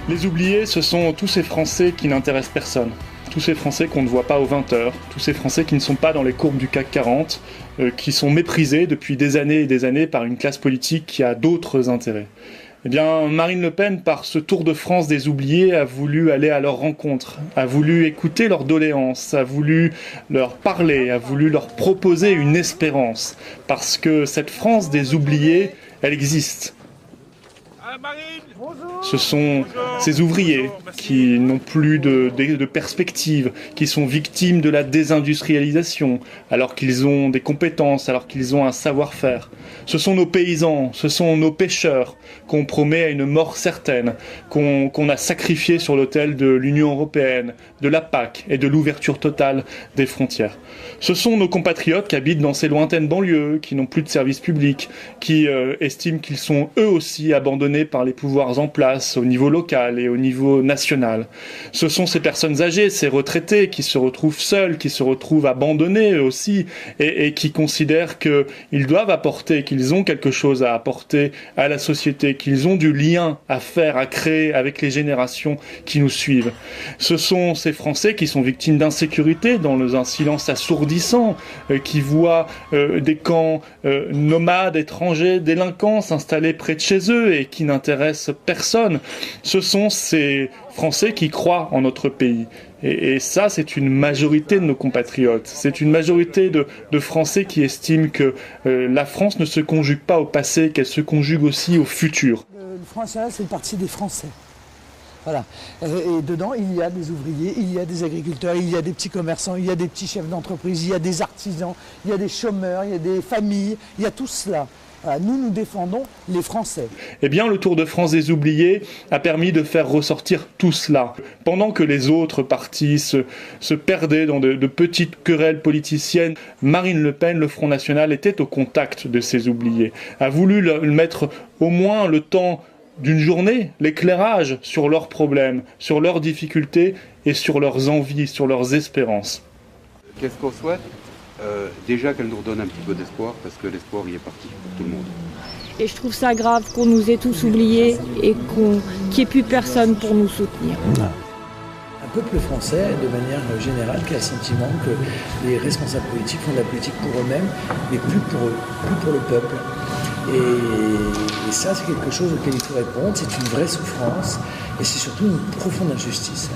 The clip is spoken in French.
Les oubliés, ce sont tous ces Français qui n'intéressent personne. Tous ces Français qu'on ne voit pas aux 20h, tous ces Français qui ne sont pas dans les courbes du CAC 40, qui sont méprisés depuis des années et des années par une classe politique qui a d'autres intérêts. Eh bien, Marine Le Pen, par ce tour de France des oubliés, a voulu aller à leur rencontre, a voulu écouter leurs doléances, a voulu leur parler, a voulu leur proposer une espérance. Parce que cette France des oubliés, elle existe. Ce sont ces ouvriers qui n'ont plus de perspective, qui sont victimes de la désindustrialisation, alors qu'ils ont des compétences, alors qu'ils ont un savoir-faire. Ce sont nos paysans, ce sont nos pêcheurs qu'on promet à une mort certaine, qu'on a sacrifiés sur l'autel de l'Union européenne, de la PAC et de l'ouverture totale des frontières. Ce sont nos compatriotes qui habitent dans ces lointaines banlieues, qui n'ont plus de services publics, qui estiment qu'ils sont eux aussi abandonnés par les pouvoirs en place au niveau local et au niveau national. Ce sont ces personnes âgées, ces retraités qui se retrouvent seuls, qui se retrouvent abandonnés eux aussi et qui considèrent qu'ils doivent apporter, qu'ils ont quelque chose à apporter à la société, qu'ils ont du lien à faire, à créer avec les générations qui nous suivent. Ce sont ces Français qui sont victimes d'insécurité dans un silence assourdissant, qui voient des camps nomades, étrangers, délinquants s'installer près de chez eux et qui n'intéressent personne. Ce sont ces Français qui croient en notre pays. Et ça, c'est une majorité de nos compatriotes. C'est une majorité de Français qui estiment que la France ne se conjugue pas au passé, qu'elle se conjugue aussi au futur. Le Front National, c'est le parti des Français. Voilà. Et dedans, il y a des ouvriers, il y a des agriculteurs, il y a des petits commerçants, il y a des petits chefs d'entreprise, il y a des artisans, il y a des chômeurs, il y a des familles, il y a tout cela. Voilà, nous défendons les Français. Eh bien, le Tour de France des oubliés a permis de faire ressortir tout cela. Pendant que les autres partis se perdaient dans de petites querelles politiciennes, Marine Le Pen, le Front National, était au contact de ces oubliés, a voulu leur mettre au moins le temps d'une journée, l'éclairage sur leurs problèmes, sur leurs difficultés et sur leurs envies, sur leurs espérances. Qu'est-ce qu'on souhaite ? Déjà qu'elle nous redonne un petit peu d'espoir, parce que l'espoir y est parti pour tout le monde. Et je trouve ça grave qu'on nous ait tous oubliés et qu'il n'y ait plus personne pour nous soutenir. Un peuple français, de manière générale, qui a le sentiment que les responsables politiques font de la politique pour eux-mêmes, mais plus pour eux, plus pour le peuple. Et ça, c'est quelque chose auquel il faut répondre, c'est une vraie souffrance, et c'est surtout une profonde injustice.